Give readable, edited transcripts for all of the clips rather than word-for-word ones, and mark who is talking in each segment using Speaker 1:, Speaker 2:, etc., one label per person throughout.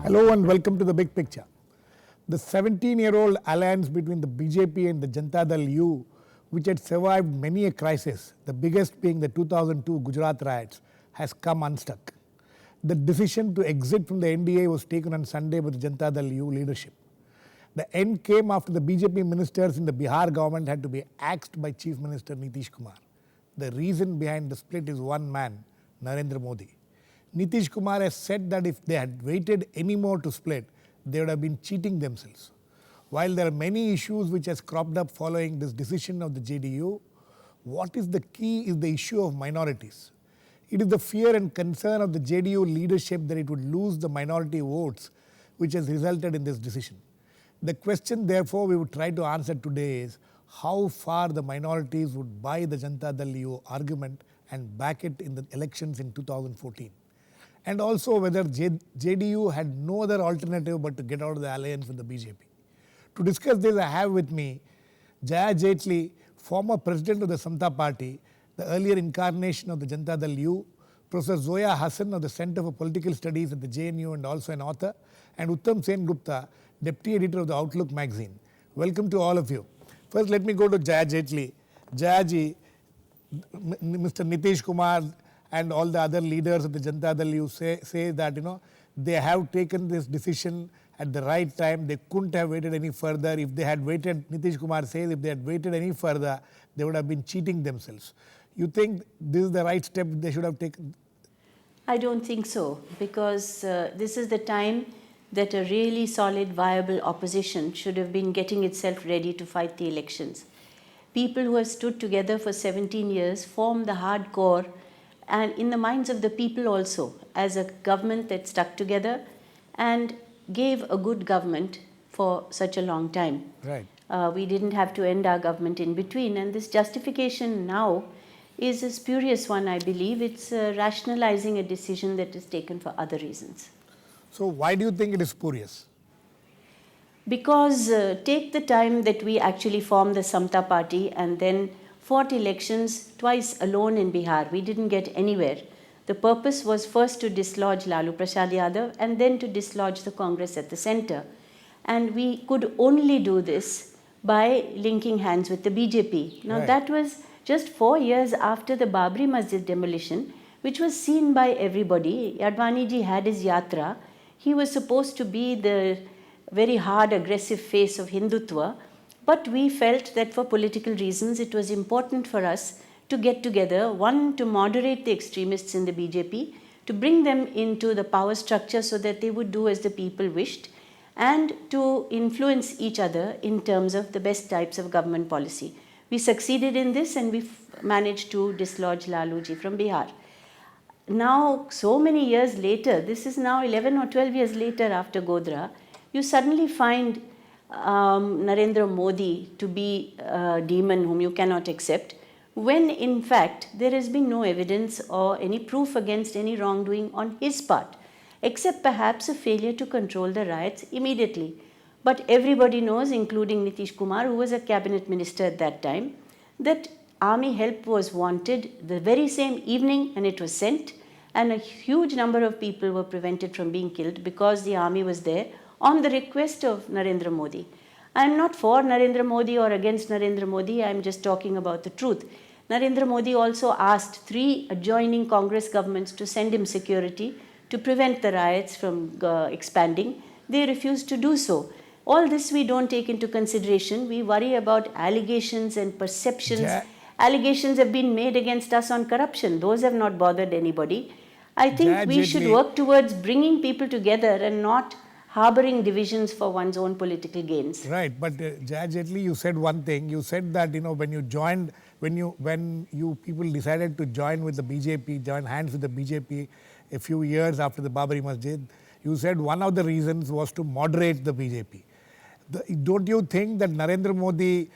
Speaker 1: Hello and welcome to the big picture. The 17-year-old alliance between the BJP and the Janata Dal U, which had survived many a crisis, the biggest being the 2002 Gujarat riots, has come unstuck. The decision to exit from the NDA was taken on Sunday by the Janata Dal U leadership. The end came after the BJP ministers in the Bihar government had to be axed by Chief Minister Nitish Kumar. The reason behind the split is one man, Narendra Modi. Nitish Kumar has said that if they had waited any more to split, they would have been cheating themselves. While there are many issues which has cropped up following this decision of the JDU, what is the key is the issue of minorities. It is the fear and concern of the JDU leadership that it would lose the minority votes which has resulted in this decision. The question therefore we would try to answer today is how far the minorities would buy the Janata Dal U argument and back it in the elections in 2014. And also whether JDU had no other alternative but to get out of the alliance with the BJP. To discuss this, I have with me Jaya Jaitley, former president of the Samata party, the earlier incarnation of the Janata Dal U, Professor Zoya Hasan of the Center for Political Studies at the JNU and also an author, and Uttam Sengupta, deputy editor of the Outlook magazine. Welcome to all of you. First, let me go to Jaya Jaitley. Jaya ji, Mr. Nitish Kumar and all the other leaders of the Janata Dal U say that they have taken this decision at the right time. They couldn't have waited any further. If they had waited, Nitish Kumar says, if they had waited any further, they would have been cheating themselves. You think this is the right step they should have taken?
Speaker 2: I don't think so, because this is the time that a really solid, viable opposition should have been getting itself ready to fight the elections. People who have stood together for 17 years form the hardcore and in the minds of the people also, as a government that stuck together and gave a good government for such a long time.
Speaker 1: Right.
Speaker 2: We didn't have to end our government in between, and this justification now is a spurious one, I believe. It's rationalizing a decision that is taken for other reasons.
Speaker 1: So why do you think it is spurious?
Speaker 2: Because take the time that we actually formed the Samata party and then fought elections twice alone in Bihar. We didn't get anywhere. The purpose was first to dislodge Lalu Prasad Yadav and then to dislodge the Congress at the center. And we could only do this by linking hands with the BJP. Now that was just 4 years after the Babri Masjid demolition, which was seen by everybody. Advani ji had his yatra. He was supposed to be the very hard, aggressive face of Hindutva. But we felt that for political reasons, it was important for us to get together, one, to moderate the extremists in the BJP, to bring them into the power structure so that they would do as the people wished, and to influence each other in terms of the best types of government policy. We succeeded in this and we managed to dislodge Laluji from Bihar. Now, so many years later, this is now 11 or 12 years later after Godhra, you suddenly find Narendra Modi to be a demon whom you cannot accept, when in fact there has been no evidence or any proof against any wrongdoing on his part, except perhaps a failure to control the riots immediately. But everybody knows, including Nitish Kumar, who was a cabinet minister at that time, that army help was wanted the very same evening and it was sent, and a huge number of people were prevented from being killed because the army was there on the request of Narendra Modi. I am not for Narendra Modi or against Narendra Modi, I am just talking about the truth. Narendra Modi also asked 3 adjoining Congress governments to send him security to prevent the riots from expanding. They refused to do so. All this we don't take into consideration. We worry about allegations and perceptions. Allegations have been made against us on corruption. Those have not bothered anybody. I think we should work towards bringing people together and not harboring divisions for one's own political gains.
Speaker 1: Right, but Jaya Jaitley, you said one thing. You said that when you joined, when you people decided to join with the BJP, join hands with the BJP a few years after the Babri Masjid, you said one of the reasons was to moderate the BJP. Don't you think that Narendra Modi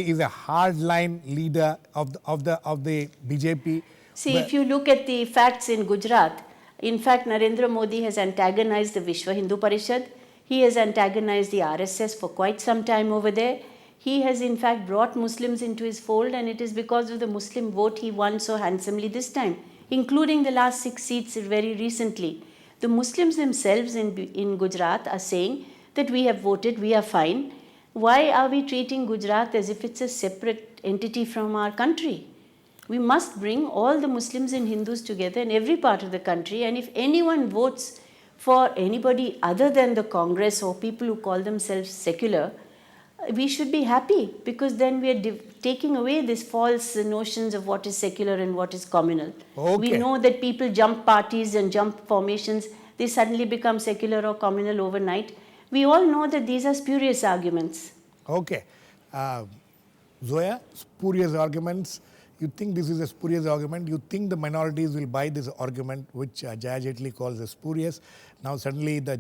Speaker 1: is a hardline leader of the BJP?
Speaker 2: See, if you look at the facts in Gujarat, in fact, Narendra Modi has antagonized the Vishwa Hindu Parishad. He has antagonized the RSS for quite some time over there. He has in fact brought Muslims into his fold, and it is because of the Muslim vote he won so handsomely this time, including the last 6 seats very recently. The Muslims themselves in Gujarat are saying that we have voted, we are fine. Why are we treating Gujarat as if it's a separate entity from our country? We must bring all the Muslims and Hindus together in every part of the country, and if anyone votes for anybody other than the Congress or people who call themselves secular, we should be happy, because then we are taking away these false notions of what is secular and what is communal. We
Speaker 1: Okay.
Speaker 2: know that people jump parties and jump formations, they suddenly become secular or communal overnight. We all know that these are spurious arguments.
Speaker 1: Okay. Zoya, spurious arguments. You think this is a spurious argument? You think the minorities will buy this argument, which Jaya Jaitley calls as spurious? Now suddenly the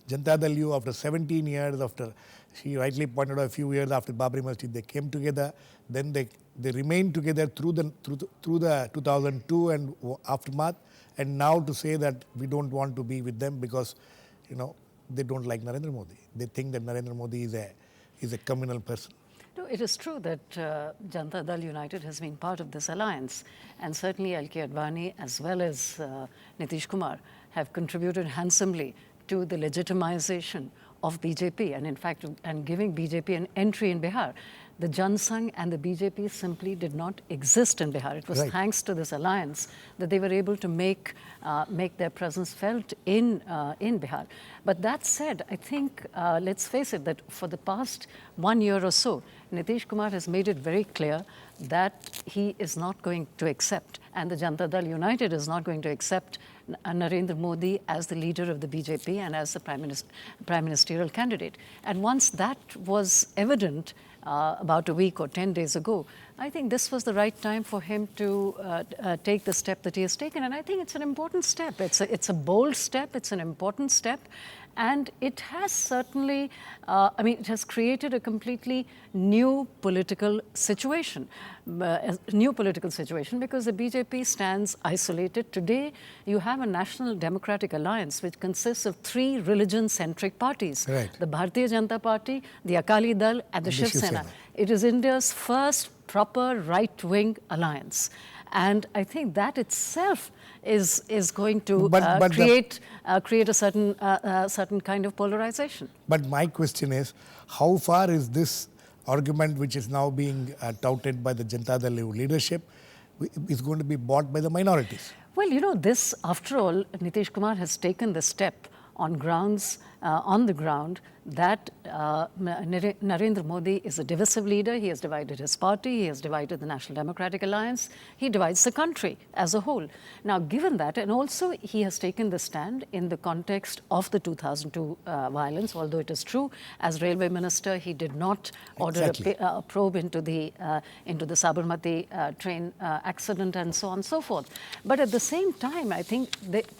Speaker 1: Janata Dal U, after 17 years, after she rightly pointed out a few years after Babri Masjid, they came together. Then they remained together through the 2002 and aftermath. And now to say that we don't want to be with them because, they don't like Narendra Modi. They think that Narendra Modi is a communal person.
Speaker 3: No, it is true that Janata Dal United has been part of this alliance, and certainly L.K. Advani as well as Nitish Kumar have contributed handsomely to the legitimization of BJP, and in fact, and giving BJP an entry in Bihar. The Jan Sangh and the BJP simply did not exist in Bihar. It was
Speaker 1: Right.
Speaker 3: thanks to this alliance that they were able to make their presence felt in Bihar. But that said, I think, let's face it, that for the past 1 year or so, Nitish Kumar has made it very clear that he is not going to accept, and the Janata Dal United is not going to accept Narendra Modi as the leader of the BJP and as the prime ministerial candidate. And once that was evident about a week or 10 days ago, I think this was the right time for him to take the step that he has taken. And I think it's an important step. It's a bold step. It's an important step. And it has certainly, it has created a completely new political situation. Because the BJP stands isolated. Today, you have a National Democratic Alliance which consists of 3 religion-centric parties.
Speaker 1: Right.
Speaker 3: The Bharatiya Janata Party, the Akali Dal and the Shiv Sena. It is India's first proper right-wing alliance. And I think that itself is going to create a certain kind of polarization.
Speaker 1: But my question is, how far is this argument, which is now being touted by the Janata Dal leadership, is going to be bought by the minorities?
Speaker 3: Well, this, after all, Nitish Kumar has taken the step on the ground that Narendra Modi is a divisive leader. He has divided his party. He has divided the National Democratic Alliance. He divides the country as a whole. Now, given that, and also he has taken the stand in the context of the 2002 violence, although it is true, as railway minister, he did not order a probe into the Sabarmati train accident and so on and so forth. But at the same time, I think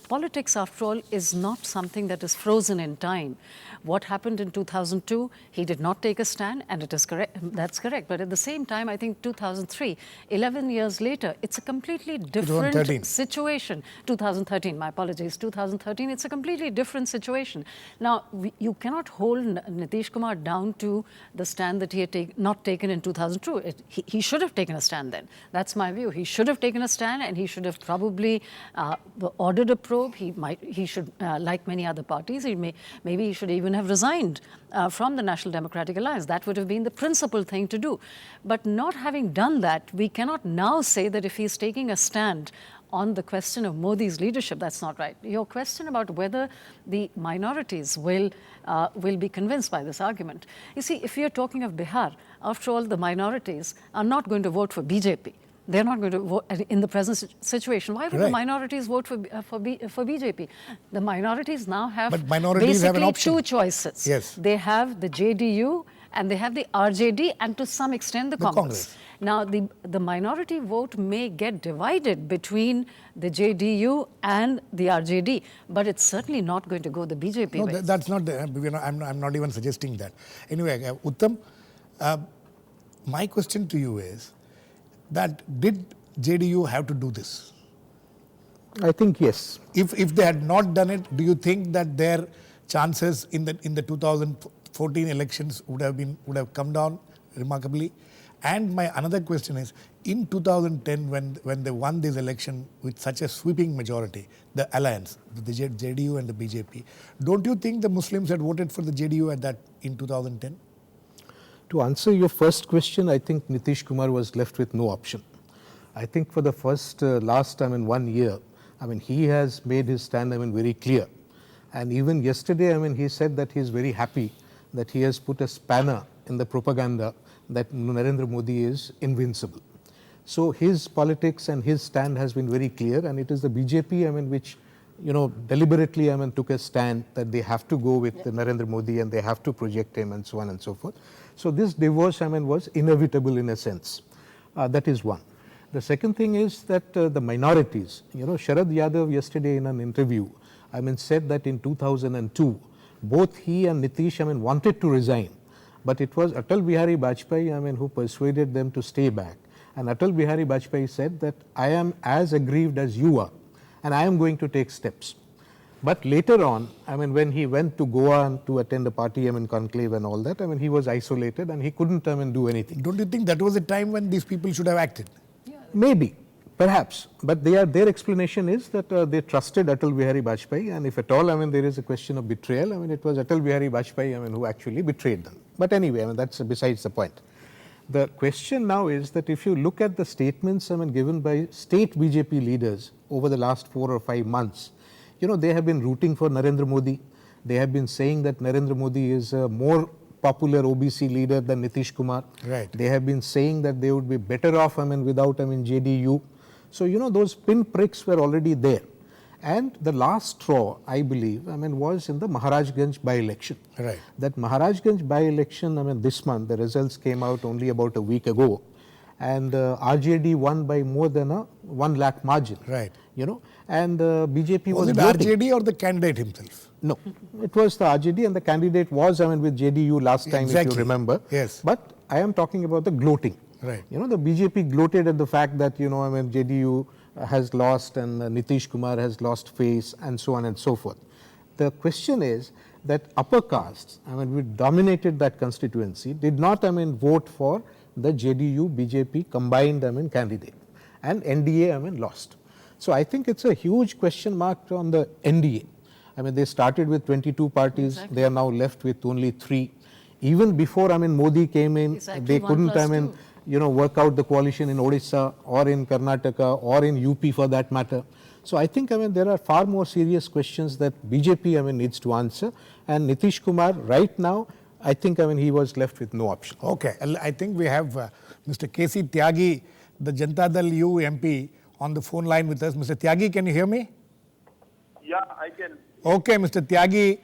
Speaker 3: politics, after all, is not something that is frozen in time. What happened in 2002, he did not take a stand, and it is correct. That's correct. But at the same time, I think 2003, 11 years later, it's a completely different situation. 2013, my apologies, 2013, it's a completely different situation. Now, you cannot hold Nitish Kumar down to the stand that he had not taken in 2002. He should have taken a stand then. That's my view. He should have taken a stand, and he should have probably ordered a probe. He should, like many other parties, maybe he should even have resigned from the National Democratic Alliance. That would have been the principal thing to do. But not having done that, we cannot now say that if he's taking a stand on the question of Modi's leadership, that's not right. Your question about whether the minorities will be convinced by this argument. You see, if you're talking of Bihar, after all, the minorities are not going to vote for BJP. They're not going to vote in the present situation. Why would the minorities vote for BJP? The minorities now have basically 2 choices.
Speaker 1: Yes.
Speaker 3: They have the JDU and they have the RJD, and to some extent the Congress. Now, the minority vote may get divided between the JDU and the RJD, but it's certainly not going to go the BJP way.
Speaker 1: No, that's not. I'm not even suggesting that. Anyway, Uttam, my question to you is that did JDU have to do this?
Speaker 4: I think yes.
Speaker 1: If they had not done it, do you think that their chances in the 2014 elections would have come down remarkably? And my another question is, in 2010, when they won this election with such a sweeping majority, the alliance, the JDU and the BJP, don't you think the Muslims had voted for the JDU at that in 2010?
Speaker 4: To answer your first question, I think Nitish Kumar was left with no option. I think for the last time in 1 year, he has made his stand, very clear. And even yesterday, he said that he is very happy that he has put a spanner in the propaganda that Narendra Modi is invincible. So his politics and his stand has been very clear, and it is the BJP, which, deliberately, took a stand that they have to go with Narendra Modi and they have to project him and so on and so forth. So this divorce, was inevitable in a sense. That is one. The second thing is that the minorities, Sharad Yadav yesterday in an interview, said that in 2002, both he and Nitish, wanted to resign, but it was Atal Bihari Vajpayee, who persuaded them to stay back. And Atal Bihari Vajpayee said that I am as aggrieved as you are, and I am going to take steps. But later on, when he went to Goa to attend a party, conclave and all that, he was isolated and he couldn't, do anything.
Speaker 1: Don't you think that was a time when these people should have acted?
Speaker 4: Maybe, perhaps, but their explanation is that they trusted Atal Bihari Vajpayee, and if at all, there is a question of betrayal, it was Atal Bihari Vajpayee, who actually betrayed them. But anyway, that's besides the point. The question now is that if you look at the statements, given by state BJP leaders over the last 4 or 5 months, they have been rooting for Narendra Modi. They have been saying that Narendra Modi is a more popular OBC leader than Nitish Kumar.
Speaker 1: Right.
Speaker 4: They have been saying that they would be better off, without, JDU. So, those pinpricks were already there. And the last straw, I believe, was in the Maharajganj by-election.
Speaker 1: Right.
Speaker 4: That Maharajganj by-election, this month, the results came out only about a week ago. And RJD won by more than a 1 lakh margin.
Speaker 1: Right.
Speaker 4: And BJP was
Speaker 1: it
Speaker 4: voting.
Speaker 1: RJD or the candidate himself?
Speaker 4: No, it was the RJD, and the candidate was, with JDU last time, if you remember.
Speaker 1: Yes.
Speaker 4: But I am talking about the gloating.
Speaker 1: Right.
Speaker 4: The BJP gloated at the fact that, JDU has lost and Nitish Kumar has lost face and so on and so forth. The question is that upper castes, which dominated that constituency, did not, vote for the JDU BJP combined, candidate, and NDA, lost. So I think it's a huge question mark on the NDA. They started with 22 parties.
Speaker 3: Exactly.
Speaker 4: They are now left with only 3. Even before, Modi came in,
Speaker 3: Exactly,
Speaker 4: they
Speaker 3: 1
Speaker 4: couldn't,
Speaker 3: plus 2.
Speaker 4: Work out the coalition in Odisha or in Karnataka or in UP for that matter. So I think, there are far more serious questions that BJP, needs to answer. And Nitish Kumar, right now, I think, he was left with no option.
Speaker 1: Okay. I think we have Mr. KC Tyagi, the Janata Dal U MP, on the phone line with us. Mr. Tyagi, can you hear me?
Speaker 5: Yeah, I can.
Speaker 1: Okay, Mr. Tyagi.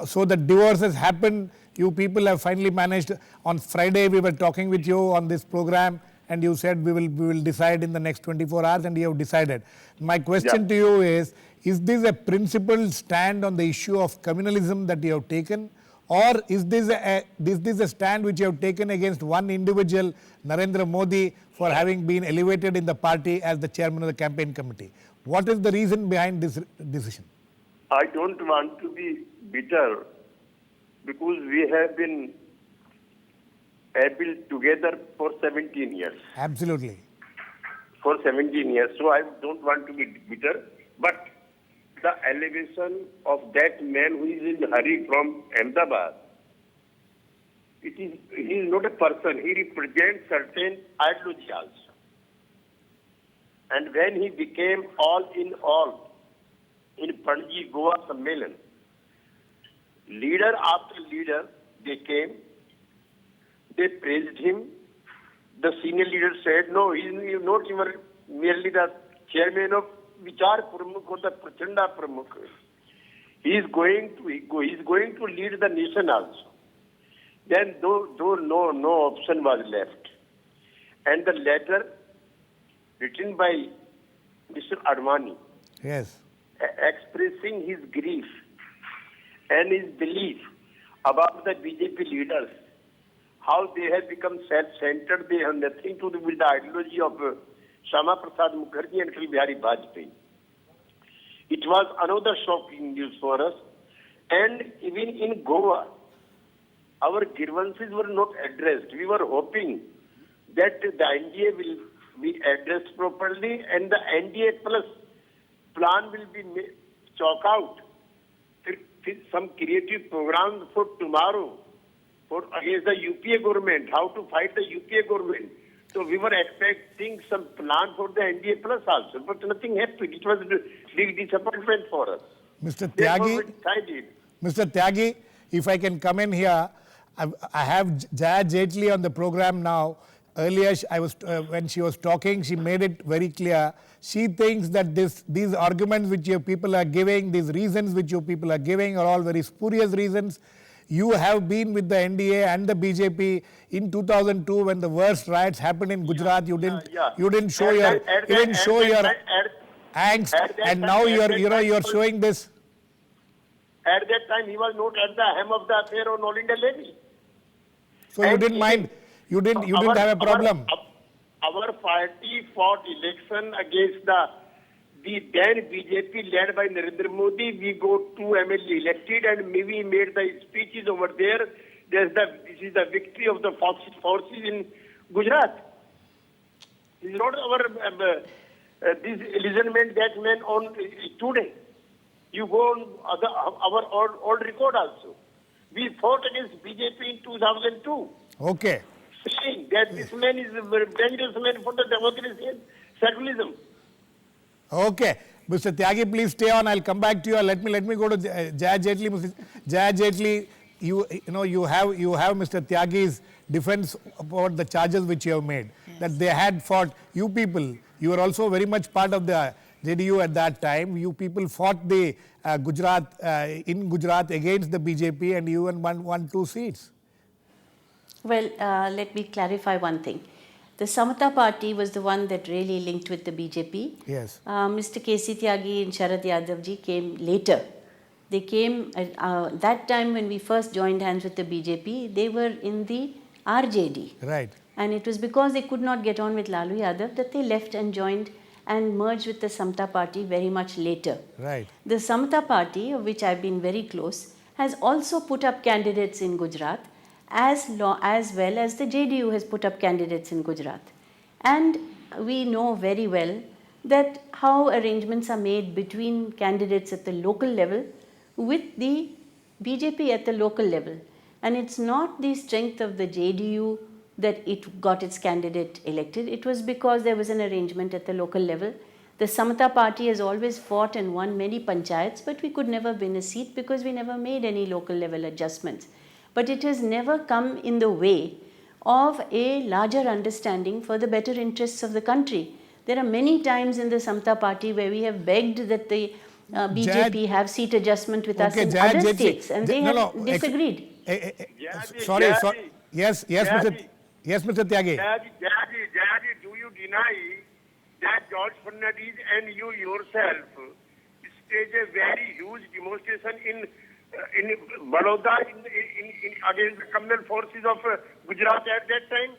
Speaker 1: So the divorce has happened. You people have finally managed. On Friday, we were talking with you on this program, and you said we will decide in the next 24 hours, and you have decided. My question to you is this a principled stand on the issue of communalism that you have taken, or is this a stand which you have taken against one individual, Narendra Modi, for having been elevated in the party as the chairman of the campaign committee? What is the reason behind this decision?
Speaker 5: I don't want to be bitter because we have been able together for 17 years.
Speaker 1: Absolutely.
Speaker 5: For 17 years. So I don't want to be bitter. But the elevation of that man who is in hurry from Ahmedabad, he is not a person. He represents certain ideology also. And when he became all in all in Panji Goa Sammelan, leader after leader, they came, they praised him. The senior leader said, no, he is not even merely the chairman of Vichar Pramukh or the Prachanda Pramukh. He is going to lead the nation also. Then though no option was left. And the letter written by Mr. Advani,
Speaker 1: Yes.
Speaker 5: Expressing his grief and his belief about the BJP leaders, how they have become self-centered, they have nothing to do with the ideology of Shama Prasad Mukherjee and Atal Bihari Vajpayee. It was another shocking news for us. And even in Goa, our grievances were not addressed. We were hoping that the NDA will be addressed properly, and the NDA plus plan will be chalk out. Some creative program for tomorrow for against the UPA government, how to fight the UPA government. So we were expecting some plan for the NDA plus also, but nothing happened. It was a big disappointment for us.
Speaker 1: Mr.
Speaker 5: Therefore,
Speaker 1: Tyagi,
Speaker 5: we decided.
Speaker 1: Mr. Tyagi, if I can come in here, I have Jaya Jaitley on the program now. Earlier, when she was talking, she made it very clear. She thinks that these arguments which your people are giving, these reasons which your people are giving are all very spurious reasons. You have been with the NDA and the BJP in 2002 when the worst riots happened in Gujarat. You didn't show your angst, and now you're showing this.
Speaker 5: At that time, he was not at the hem of the affair on All India levy.
Speaker 1: So you didn't mind. You didn't have a problem.
Speaker 5: Our party fought election against the then BJP led by Narendra Modi. We got 2 MLA elected, and we made the speeches over there. This is the victory of the forces in Gujarat. This is not our this illusionment that went on today. You go on our old record also. We fought against BJP in 2002.
Speaker 1: Okay.
Speaker 5: Saying that this man is a very dangerous man for the democracy and secularism.
Speaker 1: Okay. Mr. Tyagi, please stay on. I'll come back to you. Let me go to Jaya Jaitley. Mr. Jaya Jaitley, you have Mr. Tyagi's defense about the charges which you have made. Yes. That they had fought, you people, you were also very much part of the JDU at that time. You people fought the in Gujarat against the BJP, and you won 2 seats.
Speaker 2: Well, let me clarify one thing. The Samata party was the one that really linked with the BJP.
Speaker 1: Yes.
Speaker 2: Mr. K.C. Tyagi and Sharad Yadav ji came later. They came that time when we first joined hands with the BJP, they were in the RJD.
Speaker 1: Right.
Speaker 2: And it was because they could not get on with Lalu Yadav that they left and joined and merged with the Samata party very much later.
Speaker 1: Right.
Speaker 2: The Samata party, of which I've been very close, has also put up candidates in Gujarat, as well as the JDU has put up candidates in Gujarat. And we know very well that how arrangements are made between candidates at the local level with the BJP at the local level. And it's not the strength of the JDU that it got its candidate elected. It was because there was an arrangement at the local level. The Samata party has always fought and won many panchayats, but we could never win a seat because we never made any local level adjustments. But it has never come in the way of a larger understanding for the better interests of the country. There are many times in the Samata party where we have begged that the BJP have seat adjustment with us in other states, and they have disagreed.
Speaker 1: Sorry. Yes, Mr. Tyagi.
Speaker 5: Jayaji, do you deny that George Fernandez and you yourself staged a very huge demonstration in Baroda against the communal forces of Gujarat at that time?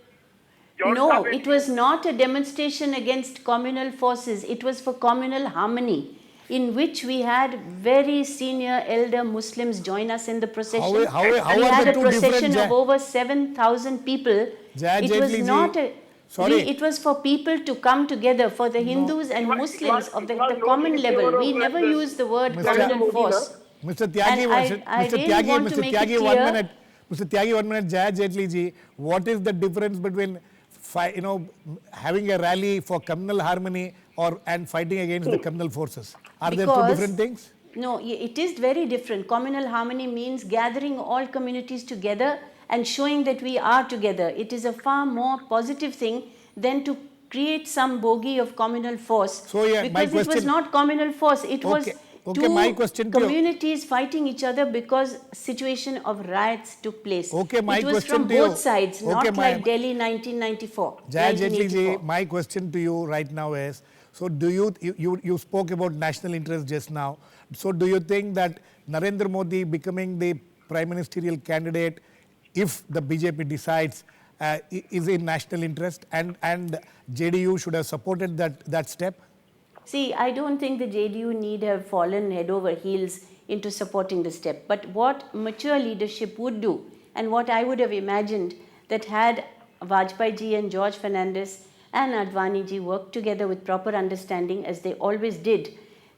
Speaker 2: No, it was not a demonstration against communal forces. It was for communal harmony, in which we had very senior elder Muslims join us in the procession. We had a procession of over 7,000 people. It was not a... it was for people to come together, for the Hindus and Muslims of the common level. We never used the word communal force.
Speaker 1: Mr. Tyagi, Mr. 1 minute, Jaya Jaitley ji, what is the difference between having a rally for communal harmony and fighting against the communal forces? Are there 2 different things?
Speaker 2: No, it is very different. Communal harmony means gathering all communities together and showing that we are together. It is a far more positive thing than to create some bogey of communal force.
Speaker 1: So,
Speaker 2: because it was not communal force. It was two communities fighting each other because situation of riots took place.
Speaker 1: It
Speaker 2: was from both sides, not like Delhi 1994.
Speaker 1: Jaya Jaitley ji, my question to you right now is, so do you spoke about national interest just now. So do you think that Narendra Modi becoming the prime ministerial candidate, if the BJP decides, is in national interest, and JDU should have supported that step?
Speaker 2: See, I don't think the JDU need have fallen head over heels into supporting the step. But what mature leadership would do, and what I would have imagined, that had Vajpayee ji and George Fernandez and Advaniji worked together with proper understanding as they always did,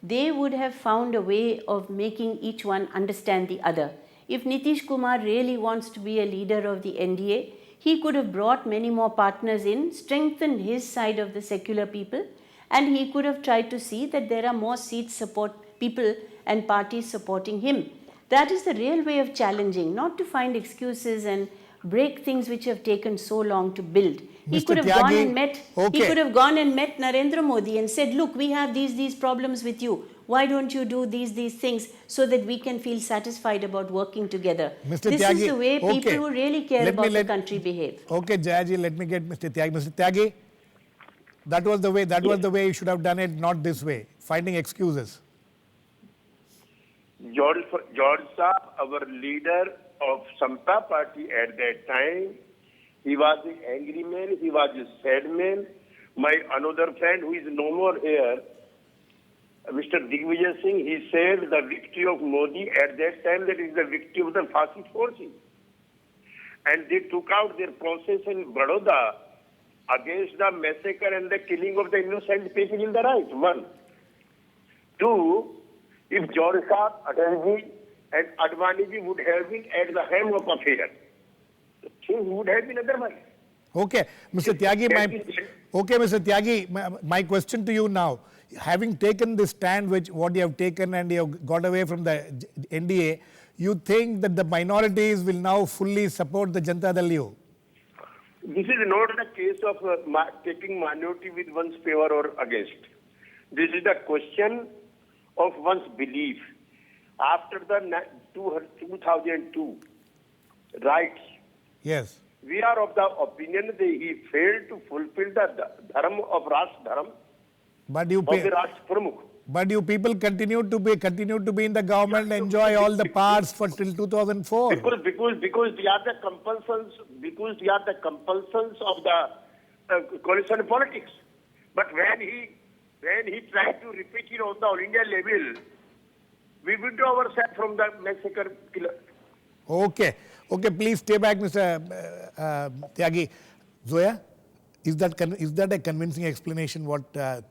Speaker 2: they would have found a way of making each one understand the other. If Nitish Kumar really wants to be a leader of the NDA, he could have brought many more partners in, strengthened his side of the secular people, and he could have tried to see that there are more seats support people and parties supporting him. That is the real way of challenging, not to find excuses and break things which have taken so long to build. He
Speaker 1: Mr.
Speaker 2: could have
Speaker 1: Tyagi,
Speaker 2: gone and met.
Speaker 1: okay.
Speaker 2: He could have gone and met Narendra Modi and said, "Look, we have these problems with you. Why don't you do these things so that we can feel satisfied about working together?"
Speaker 1: Mr.
Speaker 2: This
Speaker 1: Tyagi,
Speaker 2: is the way people
Speaker 1: okay.
Speaker 2: who really care
Speaker 1: Let me
Speaker 2: about the
Speaker 1: let-
Speaker 2: country behave.
Speaker 1: Okay, Jayaji, let me get Mr. Tyagi. Mr. Tyagi, that was the way you should have done it, not this way, finding excuses.
Speaker 5: George Saab, our leader of Samata party at that time, he was an angry man, he was a sad man. My another friend who is no more here, Mr. Digvijay Singh, he said the victory of Modi at that time, that is the victory of the fascist forces. And they took out their process in Baroda against the massacre and the killing of the innocent people in the right. One. Two, if George Saab, Atalji and Advaniji would have been at the helm of affair, things would have been otherwise.
Speaker 1: Okay, Mr. Tyagi, my question to you now, having taken this stand, what you have taken and you have got away from the NDA, you think that the minorities will now fully support the Janata Dal U?
Speaker 5: This is not the case of taking minority with one's favor or against. This is the question of one's belief. After the 2002 riots,
Speaker 1: Yes.
Speaker 5: we are of the opinion that he failed to fulfill the dharma of Rashtra Dharam
Speaker 1: But you,
Speaker 5: of the Rashtra Pramukh.
Speaker 1: but you people continue to be in the government, enjoy all the parts for till 2004.
Speaker 5: Because they are the compulsions, of the coalition politics. But when he tried to repeat it on the all India level, we withdrew ourselves from the massacre killer.
Speaker 1: Okay, please stay back, Mr. Tyagi. Zoya, is that a convincing explanation what Mr.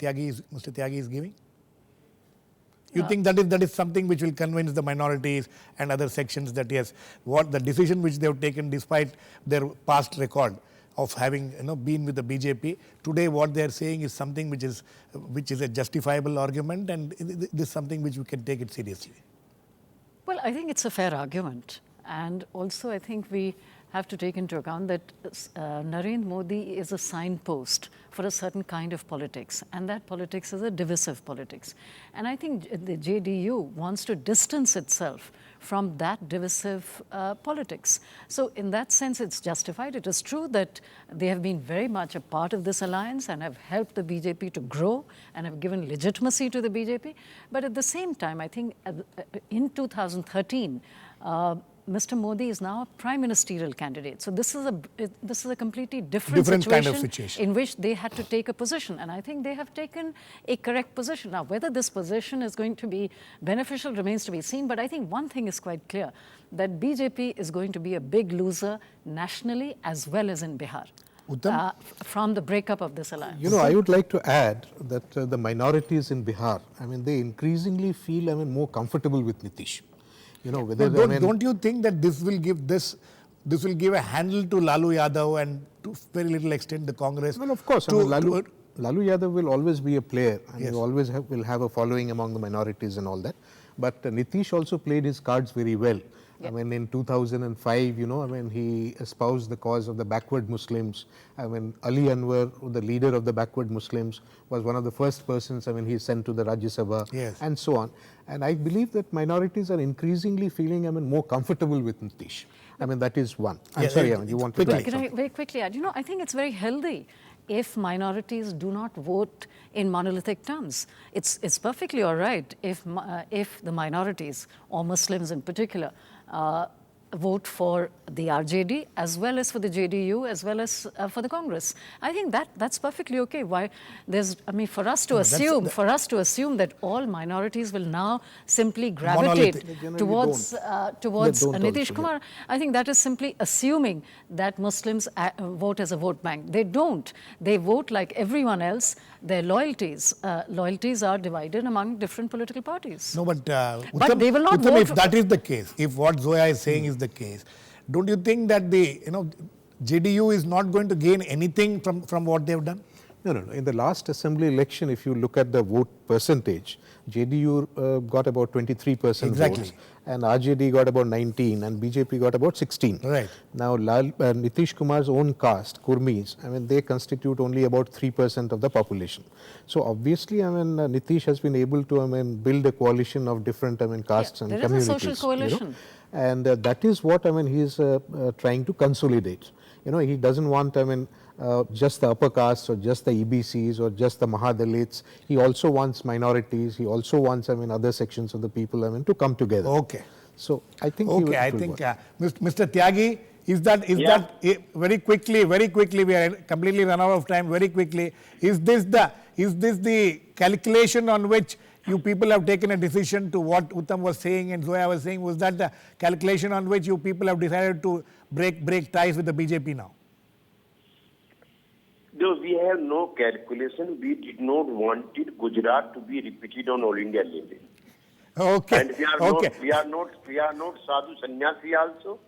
Speaker 1: Tyagi is giving? You think that is something which will convince the minorities and other sections that yes, what the decision which they have taken despite their past record of having been with the BJP, today what they are saying is something which is a justifiable argument, and this is something which we can take it seriously.
Speaker 3: Well, I think it's a fair argument. And also, I think we have to take into account that Narendra Modi is a signpost for a certain kind of politics, and that politics is a divisive politics. And I think the JDU wants to distance itself from that divisive politics. So in that sense, it's justified. It is true that they have been very much a part of this alliance and have helped the BJP to grow and have given legitimacy to the BJP. But at the same time, I think in 2013, Mr. Modi is now a prime ministerial candidate. So this is a completely different situation,
Speaker 1: kind of situation
Speaker 3: in which they had to take a position. And I think they have taken a correct position. Now, whether this position is going to be beneficial remains to be seen. But I think one thing is quite clear, that BJP is going to be a big loser nationally as well as in Bihar.
Speaker 1: Uttam?
Speaker 3: From the breakup of this alliance.
Speaker 4: I would like to add that the minorities in Bihar, they increasingly feel, more comfortable with Nitish.
Speaker 1: Don't you think that this will give a handle to Lalu Yadav and to very little extent the Congress?
Speaker 4: Well, of course. Lalu Yadav will always be a player, and
Speaker 1: yes,
Speaker 4: he always will have a following among the minorities and all that. But Nitish also played his cards very well.
Speaker 3: Yeah.
Speaker 4: In 2005, he espoused the cause of the backward Muslims. Ali Anwar, the leader of the backward Muslims, was one of the first persons, he sent to the Rajya Sabha,
Speaker 1: yes,
Speaker 4: and so on. And I believe that minorities are increasingly feeling, more comfortable with Nitish. That is one. I'm sorry, you want to add
Speaker 3: Can I
Speaker 4: something?
Speaker 3: very quickly add? I think it's very healthy if minorities do not vote in monolithic terms. It's perfectly all right if the minorities, or Muslims in particular, vote for the RJD as well as for the JDU as well as for the Congress. I think that's perfectly okay. Why there's for us to assume that all minorities will now simply gravitate towards Nitish Kumar. I think that is simply assuming that Muslims vote as a vote bank. They don't. They vote like everyone else. Their loyalties are divided among different political parties.
Speaker 1: No, but
Speaker 3: but they will not
Speaker 1: Uttam,
Speaker 3: vote.
Speaker 1: if that is the case, if what Zoya is saying is the case, don't you think that the JDU is not going to gain anything from what they have done?
Speaker 4: No. In the last assembly election, if you look at the vote percentage, JDU got about 23%
Speaker 1: Exactly.
Speaker 4: votes, and RJD got about 19, and BJP got about 16.
Speaker 1: Right.
Speaker 4: Now, Nitish Kumar's own caste, Kurmis, they constitute only about 3% of the population. So obviously, Nitish has been able to, build a coalition of different, castes and
Speaker 3: there
Speaker 4: communities.
Speaker 3: There is a social coalition.
Speaker 4: And that is what, he is trying to consolidate. He doesn't want, just the upper castes or just the EBCs or just the Mahadalits. He also wants minorities. He also wants, other sections of the people, to come together.
Speaker 1: Okay.
Speaker 4: So I think.
Speaker 1: Okay, I think Mr. Tyagi, is that very quickly? We are completely run out of time. Very quickly, is this the calculation on which you people have taken a decision to what Uttam was saying and Zoya was saying? Was that the calculation on which you people have decided to break ties with the BJP now?
Speaker 5: No, we have no calculation. We did not want Gujarat to be repeated on all India level.
Speaker 1: Okay.
Speaker 5: And we are not sadhu sannyasi also.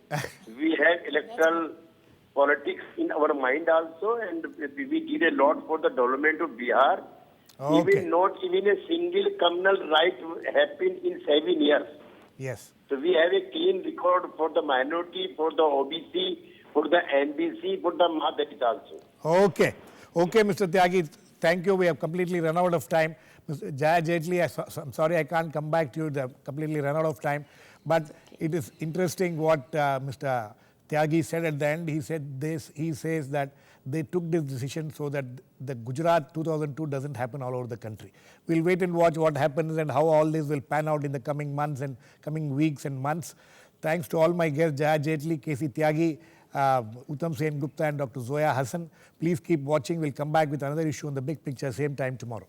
Speaker 5: We have electoral politics in our mind also, and we did a lot for the development of Bihar.
Speaker 1: Okay.
Speaker 5: Not even a single communal right happened in 7 years.
Speaker 1: Yes.
Speaker 5: So we have a clean record for the minority, for the OBC, for the NBC, for the Mahadalit also.
Speaker 1: Okay, Mr. Tyagi, thank you. We have completely run out of time. Mr. Jaya, Jaitley, I'm sorry I can't come back to you. They've completely run out of time. But it is interesting what Mr. Tyagi said at the end. He says that they took this decision so that the Gujarat 2002 doesn't happen all over the country. We'll wait and watch what happens and how all this will pan out in the coming months and coming weeks and months. Thanks to all my guests, Jaya Jaitley, KC Tyagi, Uttam Sengupta and Dr. Zoya Hasan. Please keep watching. We'll come back with another issue on the big picture, same time tomorrow.